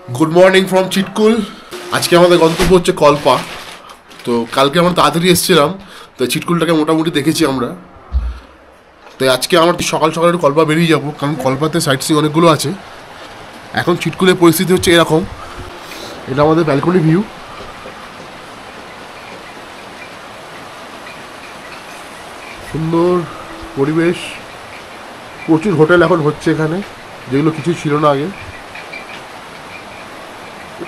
Good morning from Chitkul. आज के हमारे गंतव्य হচ্ছে কলপা। তো কালকে আমরা তাড়াতাড়ি এসেছিলাম, তো চিটকুলটাকে মোটামুটি দেখেছি আমরা। তাই আজকে আমরা সকাল সকাল একটু কলপা বেরিয়ে যাবো, কারণ কলপাতে সাইট সিং অনেকগুলো আছে। এখন চিটকুলের পরিস্থিতি হচ্ছে এরকম। এটা আমাদের ব্যালকনি ভিউ। সুন্দর পরিবেশ, প্রচুর হোটেল এখন হচ্ছে এখানে, যেগুলো কিছু ছিল না আগে।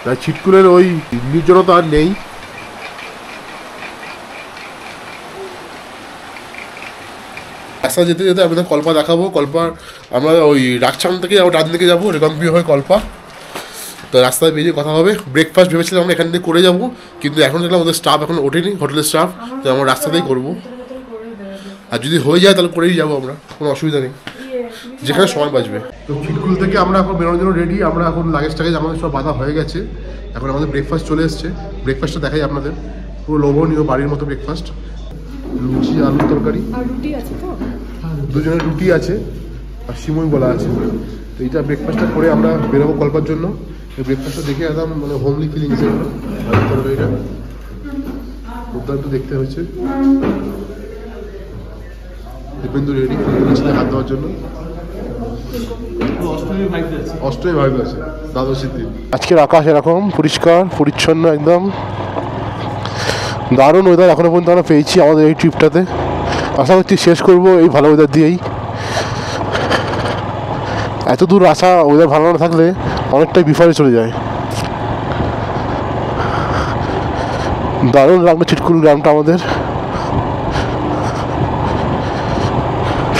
তাই চিটকুলের ওই নির্জনতা আর নেই। রাস্তা যেতে যেতে আপনাদের কলপা দেখাবো। কলপার আমরা ওই রাকছাম থেকে যাবো, ডান দিকে যাবো, রেগনভিউ হয়ে কলপা। তো রাস্তায় বেরিয়ে কথা হবে। ব্রেকফাস্ট ভেবেছিলাম আমরা এখান থেকে করে যাবো, কিন্তু এখন দেখলাম ওদের স্টাফ এখন ওঠেনি, হোটেলের স্টাফ। তো আমরা রাস্তাতেই করবো, আর যদি হয়ে যায় তাহলে করেই যাবো আমরা, কোনো অসুবিধা নেই, যেখানে সময় বাঁচবে। তো চিটকুল থেকে আমরা এখন বেরোনোর জন্য রেডি। আমরা এখন লাগেজটাকে আমাদের সব বাধা হয়ে গেছে। এখন আমাদের ব্রেকফাস্ট চলে এসছে। ব্রেকফাস্টটা দেখাই আপনাদের, পুরো লোভনীয় বাড়ির মতো ব্রেকফাস্ট। লুচি, আলুর তরকারি, দুজনের রুটি আছে, আর সিমুই বলা আছে। তো এইটা ব্রেকফাস্টটা করে আমরা বেরোবো কলপার জন্য। এই ব্রেকফাস্টটা দেখে একদম মানে হোমলি ফিলিং এসে গেলো। তরকারিটা দুর্দান্ত দেখতে হয়েছে। দীপেন্দু রেডি হাত দেওয়ার জন্য। অষ্টমী ভাইব আছে দ্বাদশীর দিন। আজকের আকাশ এরকম পরিষ্কার পরিচ্ছন্ন, একদম দারুণ ওয়েদার এখনো পর্যন্ত আমরা পেয়েছি আমাদের এই ট্রিপটাতে। আশা করছি শেষ করবো এই ভালো ওয়েদার দিয়েই। এত দূর আসা, ওয়েদার ভালো না থাকলে অনেকটাই বিফলে চলে যায়। দারুণ লাগলো চিটকুল গ্রামটা আমাদের,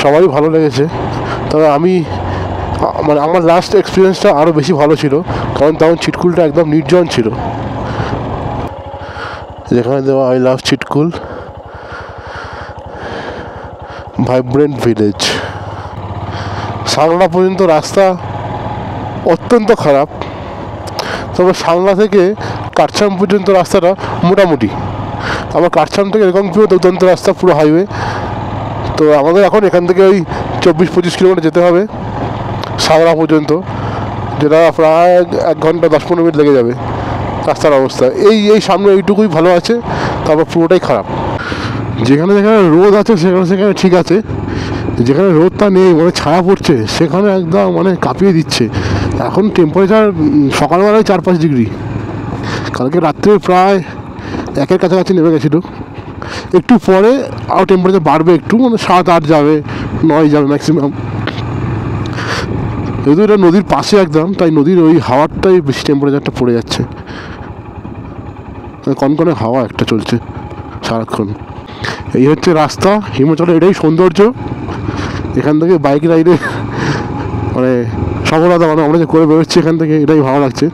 সবারই ভালো লেগেছে। তবে আমি মানে আমার লাস্ট এক্সপিরিয়েন্সটা আরও বেশি ভালো ছিল, কারণ তখন চিটকুলটা একদম নির্জন ছিল। যেখানে দেওয়া I love Chitkul, vibrant village. Sangla পর্যন্ত রাস্তা অত্যন্ত খারাপ, তবে সাংলা থেকে কাটছাম পর্যন্ত রাস্তাটা মোটামুটি। আমার কাটছাম থেকে এরকম পুরো দুর্দান্ত রাস্তা, পুরো হাইওয়ে। তো আমাদের এখন এখান থেকে ওই 24-25 কিলোমিটার যেতে হবে সাংলা পর্যন্ত, যেটা প্রায় 1 ঘন্টা 10-15 মিনিট লেগে যাবে। রাস্তার অবস্থা এই সামনে এইটুকুই ভালো আছে, তারপর পুরোটাই খারাপ। যেখানে যেখানে রোদ আছে সেখানে সেখানে ঠিক আছে, যেখানে রোদটা নেই মানে ছায়া পড়ছে সেখানে একদম মানে কাঁপিয়ে দিচ্ছে। এখন টেম্পারেচার সকালবেলায় 4-5 ডিগ্রি, কালকে রাত্রে প্রায় 1-এর কাছাকাছি নেমে গেছিলো। একটু পরে আরও টেম্পারেচার বাড়বে, একটু মানে 7-8 যাবে, 9 যাবে ম্যাক্সিমাম। যেহেতু এটা নদীর পাশে একদম, তাই নদীর ওই হাওয়ারটাই বেশি টেম্পারেচারটা পড়ে যাচ্ছে। কনকনে হাওয়া একটা চলছে সারাক্ষণ। এই হচ্ছে রাস্তা হিমাচলের, এটাই সৌন্দর্য। এখান থেকে বাইক রাইডে মানে সফলতা মানে আমরা যে করে বেরোচ্ছি এখান থেকে, এটাই ভালো লাগছে।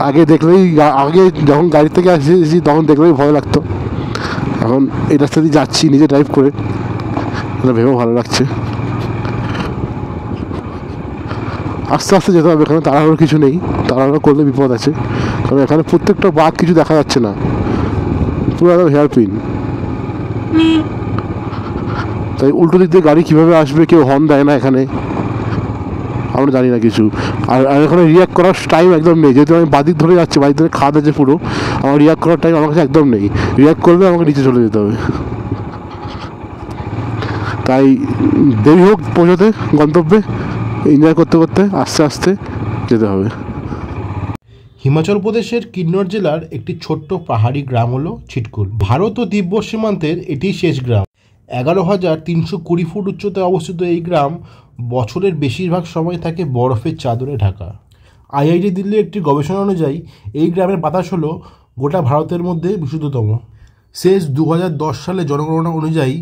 আগে যখন গাড়ি থেকে আসছি তখন দেখলেই ভয় লাগতো, এখন এই রাস্তা দিয়ে যাচ্ছি নিজে ড্রাইভ করে, এটা ভেবেও ভালো লাগছে। আস্তে আস্তে যেতে হবে, এখানে তাড়াহুড়োর কিছু নেই, তাড়াহুড়ো করলে বিপদ আছে। কারণ এখানে প্রত্যেকটা বাঘ কিছু দেখা যাচ্ছে না, পুরো একদম হেয়ারপিন। তাই উল্টো দিক দিয়ে গাড়ি কীভাবে আসবে, কেউ হর্ন দেয় না এখানে, আমরা জানি না কিছু। আর এখানে রিয়াক্ট করার টাইম একদম নেই, যেহেতু আমি বাদিক ধরে যাচ্ছি, বাদিক ধরে খাদ আছে পুরো, আমার রিয়াক্ট করার টাইম আমার কাছে একদম নেই। রিয়াক্ট করলে আমাকে নিচে চলে যেতে হবে। তাই দেরি হোক পৌঁছতে গন্তব্যে, এনজয় করতে করতে আস্তে আস্তে যেতে হবে। হিমাচল প্রদেশের কিন্নর জেলার একটি ছোট্ট পাহাড়ি গ্রাম হলো চিটকুল। ভারত ও তিব্বত সীমান্তের এটি শেষ গ্রাম। 11,320 ফুট উচ্চতায় অবস্থিত এই গ্রাম বছরের বেশিরভাগ সময় থাকে বরফের চাদরে ঢাকা। আইআইটি দিল্লির একটি গবেষণা অনুযায়ী এই গ্রামের বাতাস হলো গোটা ভারতের মধ্যে বিশুদ্ধতম। শেষ 2010 সালে জনগণনা অনুযায়ী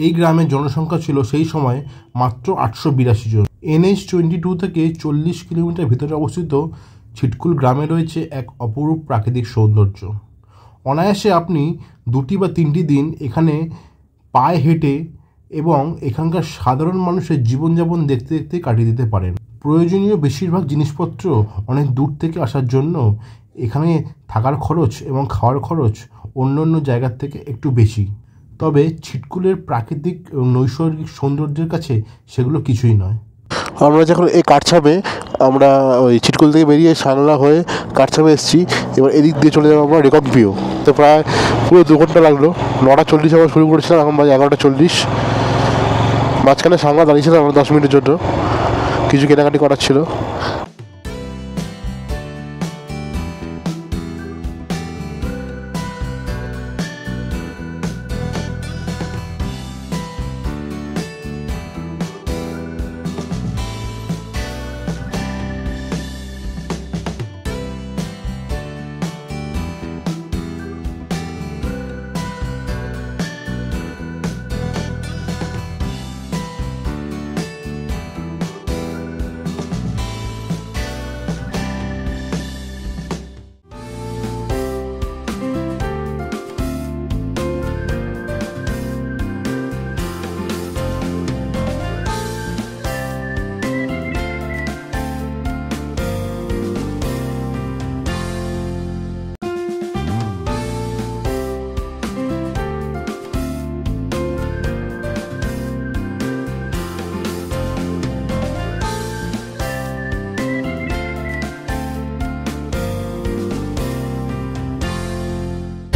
এই গ্রামের জনসংখ্যা ছিল সেই সময় মাত্র 882 জন। NH-22 থেকে 40 কিলোমিটার ভিতরে অবস্থিত চিটকুল গ্রামে রয়েছে এক অপরূপ প্রাকৃতিক সৌন্দর্য। অনায়াসে আপনি 2 বা 3টি দিন এখানে পায়ে হেঁটে এবং এখানকার সাধারণ মানুষের জীবনযাপন দেখতে দেখতে কাটিয়ে দিতে পারেন। প্রয়োজনীয় বেশিরভাগ জিনিসপত্র অনেক দূর থেকে আসার জন্য এখানে থাকার খরচ এবং খাওয়ার খরচ অন্য জায়গার থেকে একটু বেশি। তবে চিটকুলের প্রাকৃতিক এবং নৈসর্গিক সৌন্দর্যের কাছে সেগুলো কিছুই নয়। আমরা যখন এই কাঠছামে আমরা ওই চিটকুল থেকে বেরিয়ে সানলা হয়ে কাঠছামে এসেছি, এবার এদিক দিয়ে চলে যাবো আমরা রেকম্পিও। তো প্রায় পুরো 2 ঘন্টা লাগলো। 9:40 আমরা শুরু করেছিলাম, এখন বাজে 11:40। মাঝখানে সামলা দাঁড়িয়েছিলাম আমরা 10 মিনিটের জন্য, কিছু কেনাকাটি করার ছিল।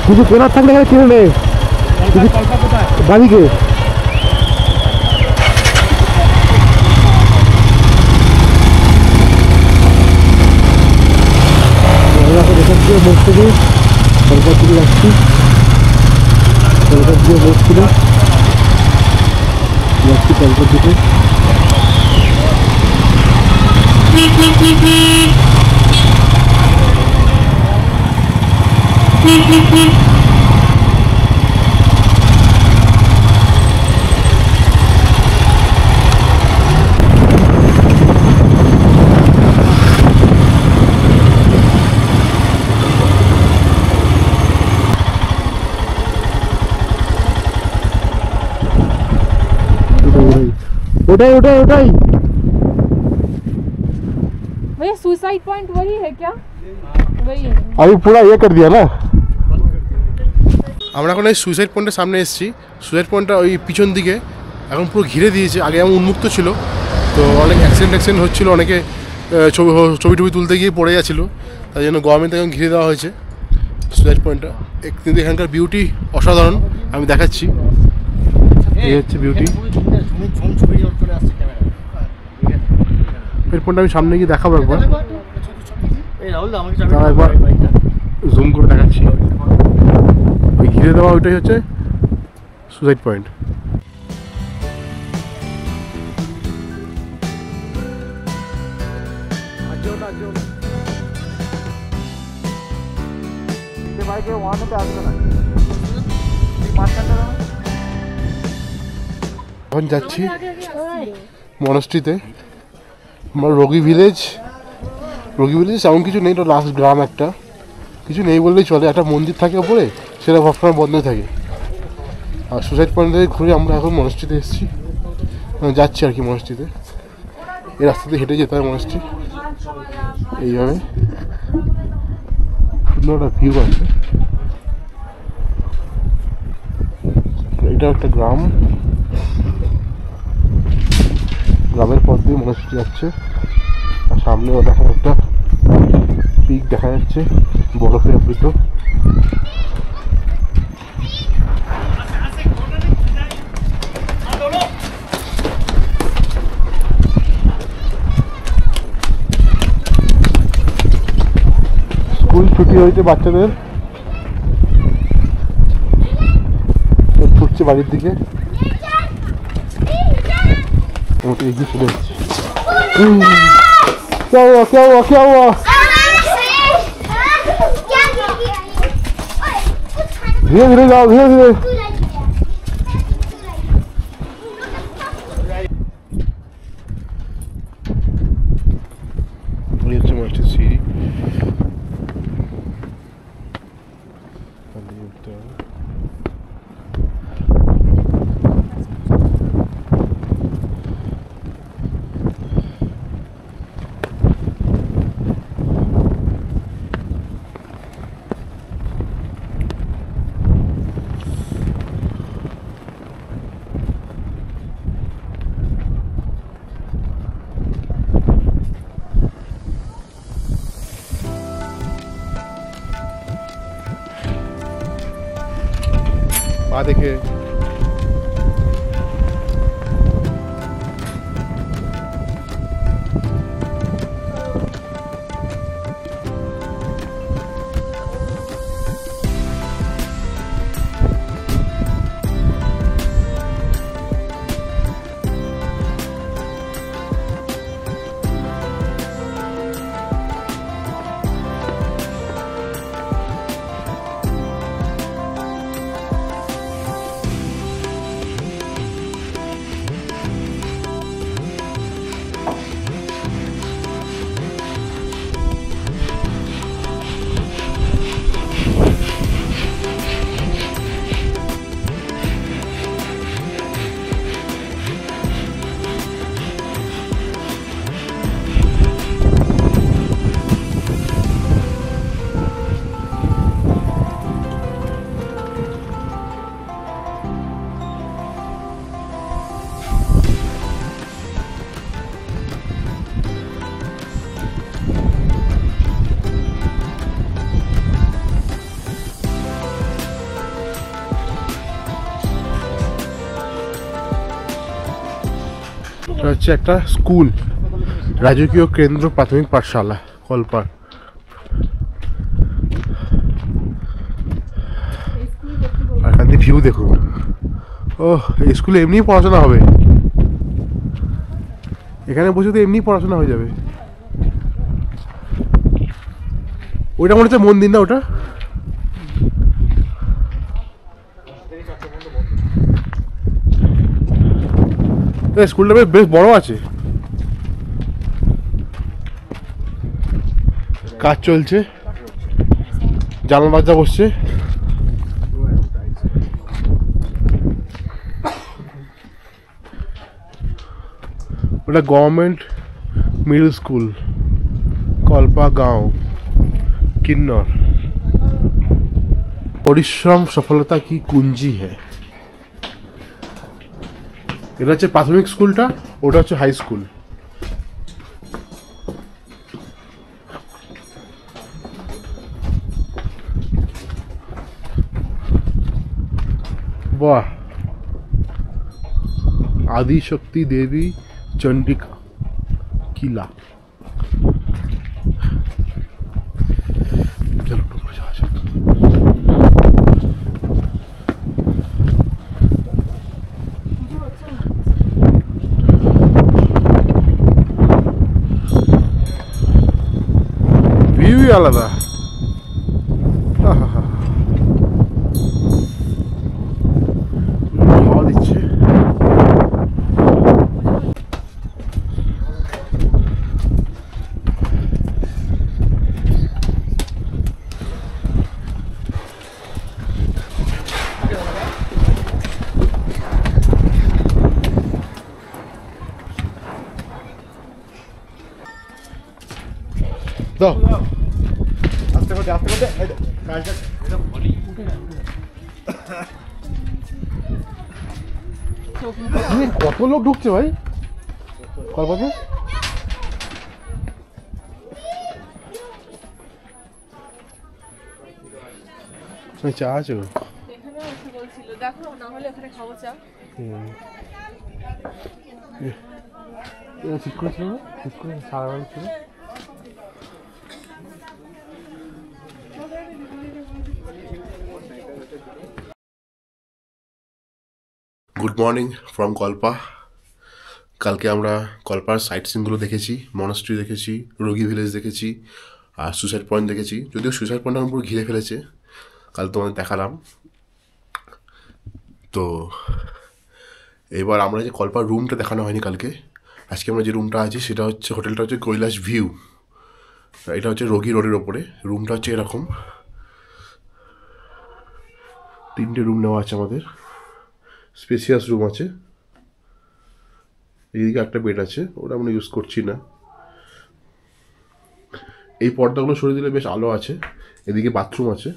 কিছু কেনার থাকলে এখানে কিনে নে। বাড়িকে মোট থেকে কলকাতা থেকে যাচ্ছি, কলকাতা দিয়ে মোট ছিল যাচ্ছি কলকাতা থেকে। उठाई उठाई उठाई भैया सुसाइड पॉइंट वही है क्या? वही है। अभी पूरा ये कर दिया ना। আমরা এখন এই সুইসাইড পয়েন্টের সামনে এসেছি। সুইসাইড পয়েন্টটা ওই পিছন দিকে এখন পুরো ঘিরে দিয়েছে, আগে এমন উন্মুক্ত ছিল, তো অনেক অ্যাক্সিডেন্ট হচ্ছিলো, অনেকে ছবি টবি তুলতে গিয়ে পড়ে যাচ্ছিলো, তাই জন্য গভর্নমেন্ট এখন ঘিরে দেওয়া হয়েছে সুইসাইড পয়েন্টটা। কিন্তু এখানকার বিউটি অসাধারণ, আমি দেখাচ্ছি। এই হচ্ছে বিউটি। এই পয়েন্টটা আমি সামনে গিয়ে দেখাবো একবার, একবার জুম করে দেখাচ্ছি। ওই ঘিরে দেওয়া ওইটাই হচ্ছে সুইসাইড পয়েন্ট। এখন যাচ্ছি মনস্ট্রিতে, আমার রোগী ভিলেজ এমন কিছু নেই, তো লাস্ট গ্রাম একটা, কিছু নেই বললেই চলে। একটা মন্দির থাকে ওপরে, সেটা সবসময় বন্ধ থাকে। আর সুইসাইড পয়েন্ট থেকে ঘুরে আমরা এখন মনস্ট্রিতে এসেছি, যাচ্ছি আর কি মনস্ট্রিতে। এই রাস্তাতে হেঁটে যেতে হয় মনস্ট্রি, এইভাবে সুন্দর একটা ভিউ আছে। এটা একটা গ্রাম, গ্রামের পথ দিয়ে মনস্ট্রি যাচ্ছে। আর সামনে ওটা একটা পিক দেখা যাচ্ছে, বরফে আবৃত। স্কুল ছুটি হয়েছে বাচ্চাদের, ছুটছে বাড়ির দিকে। এগিয়ে চলে যাচ্ছি। क्या हुआ? धीरे धीरे जाओ, धीरे धीरे। ये तो मस्जिद सीढ़ी পা দেখে। এটা হচ্ছে একটা স্কুল, রাজকীয় কেন্দ্র প্রাথমিক পাঠশালা কলপার। আর এখান থেকে ভিউ দেখুন। ও, এই স্কুলে এমনি পড়াশোনা হবে, এখানে বসে তো এমনি পড়াশোনা হয়ে যাবে। ওইটা মনে হচ্ছে মন্দির না ওটা? স্কুলটা বেশ বড় আছে, কাজ চলছে, জানালা দরজা বসছে। ওটা গভর্নমেন্ট मिडिल स्कूल कल्पा गांव किन्नौर। परिश्रम सफलता की कुंजी है। এটা হচ্ছে প্রাথমিক স্কুলটা, ওটা হচ্ছে হাই স্কুল। वाह, आदि शक्ति देवी चंडिका किला। चलो ऊपर जा सकते। व्यू ही आलादा। হাওয়া দিচ্ছে। দাও আস্তে করে আস্তে করে কাজটা এটা বলি উঠে না। কত লোক ঢুকছে ভাই কলকাতাতে? চা আছে এখানে আছে বলছিল, দেখো না হলে এখানে খাবো চা। ঠিক করেছিল না? ঠিক করে সারা বেলা ছিল। Good morning from Kalpa. কালকে আমরা কল্পার সাইট সিনগুলো দেখেছি, মনাস্ট্রি দেখেছি, রোগী ভিলেজ দেখেছি, আর সুসাইড পয়েন্ট দেখেছি। যদিও সুসাইড পয়েন্ট আমার পুরো ঘিরে ফেলেছে, কাল তোমাদের দেখালাম। তো এবার আমরা যে কল্পার রুমটা দেখানো হয়নি কালকে, আজকে আমরা যে রুমটা আছি সেটা হচ্ছে, হোটেলটা হচ্ছে কৈলাস ভিউ। এটা হচ্ছে রোগী রোডের ওপরে। রুমটা হচ্ছে এরকম, 3টে রুম নেওয়া আছে আমাদের, স্পেসিয়াস রুম আছে। এইদিকে একটা বেড আছে, ওটা আমরা ইউজ করছি না। এই পর্দাগুলো সরিয়ে দিলে বেশ আলো আছে। এদিকে বাথরুম আছে,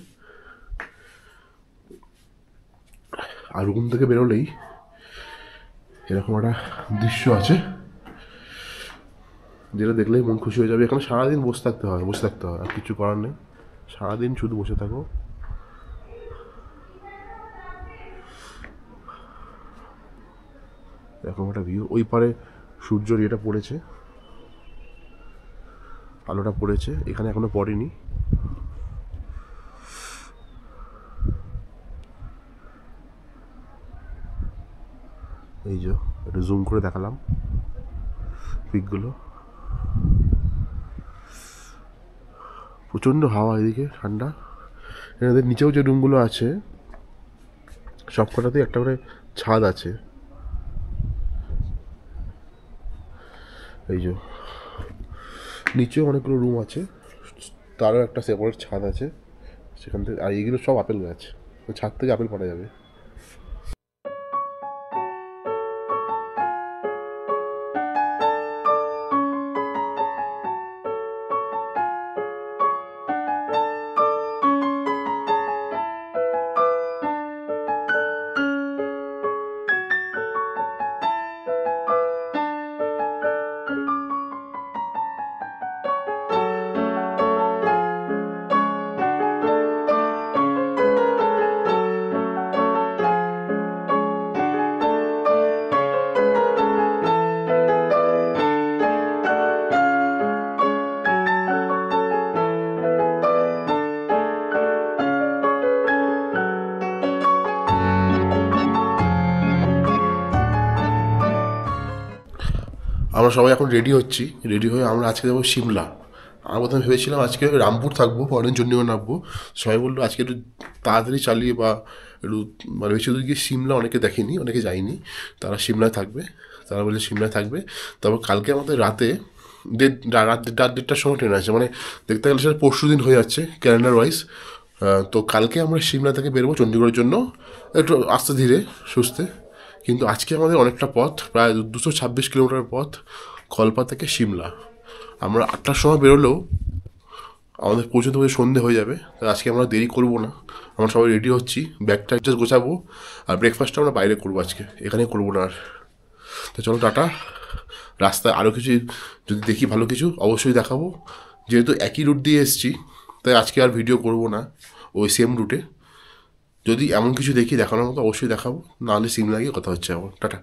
আর রুম থেকে বেরোলেই এরকম একটা দৃশ্য আছে, যেটা দেখলেই মন খুশি হয়ে যাবে। এখানে সারাদিন বসে থাকতে হয়, আর কিছু করার নেই। সারাদিন শুধু বসে থাকো। এরকম একটা ভিউ। ওই পারে সূর্যর ইয়েটা পড়েছে, আলোটা পড়েছে, এখানে এখনো পড়েনি। এই যে একটু জুম করে দেখালাম পিকগুলো। প্রচণ্ড হাওয়া, এদিকে ঠান্ডা। এদের নিচেও যে রুমগুলো আছে সব কটাতেই একটা করে ছাদ আছে। এই যে নিচেও অনেকগুলো রুম আছে, তারও একটা সেপারেট ছাদ আছে সেখান থেকে। আর এইগুলো সব আপেল গাছ, ছাদ থেকে আপেল পাওয়া যাবে। আমরা সবাই এখন রেডি হচ্ছি, রেডি হয়ে আমরা আজকে যাবো সিমলা। আমরা প্রথমে ভেবেছিলাম আজকে রামপুর থাকবো, পরের চণ্ডীগড় নামবো। সবাই বললো আজকে একটু তাড়াতাড়ি চালিয়ে বা একটু মানে বেশি দূর গিয়ে সিমলা অনেকে দেখেনি, অনেকে যায়নি, তারা সিমলায় থাকবে। তারা বলছে সিমলায় থাকবে। তারপর কালকে আমাদের রাতে রাত 1:30টার সময় ট্রেন আছে, মানে দেখতে গেলে সেটা পরশু দিন হয়ে যাচ্ছে ক্যালেন্ডার ওয়াইজ। তো কালকে আমরা সিমলা থেকে বেরোবো চণ্ডীগড়ের জন্য, একটু আস্তে ধীরে সুস্থে। কিন্তু আজকে আমাদের অনেকটা পথ, প্রায় 226 কিলোমিটার পথ কলপা থেকে সিমলা। আমরা 8টার সময় বেরোলেও আমাদের পৌঁছতে পৌঁছে সন্ধে হয়ে যাবে। তাই আজকে আমরা দেরি করব না, আমরা সবাই রেডি হচ্ছি, ব্যাগটা জাস্ট গোছাবো। আর ব্রেকফাস্টটা আমরা বাইরে করবো আজকে, এখানে করবো না আর। তো চলো টাটা। রাস্তায় আরও কিছু যদি দেখি ভালো কিছু অবশ্যই দেখাবো। যেহেতু একই রুট দিয়ে এসেছি তাই আজকে আর ভিডিও করব না ওই সেম রুটে। যদি এমন কিছু দেখি দেখানোর মতো অবশ্যই দেখাবো, নাহলে সিমলা গিয়ে কথা হচ্ছে আমার। টাটা।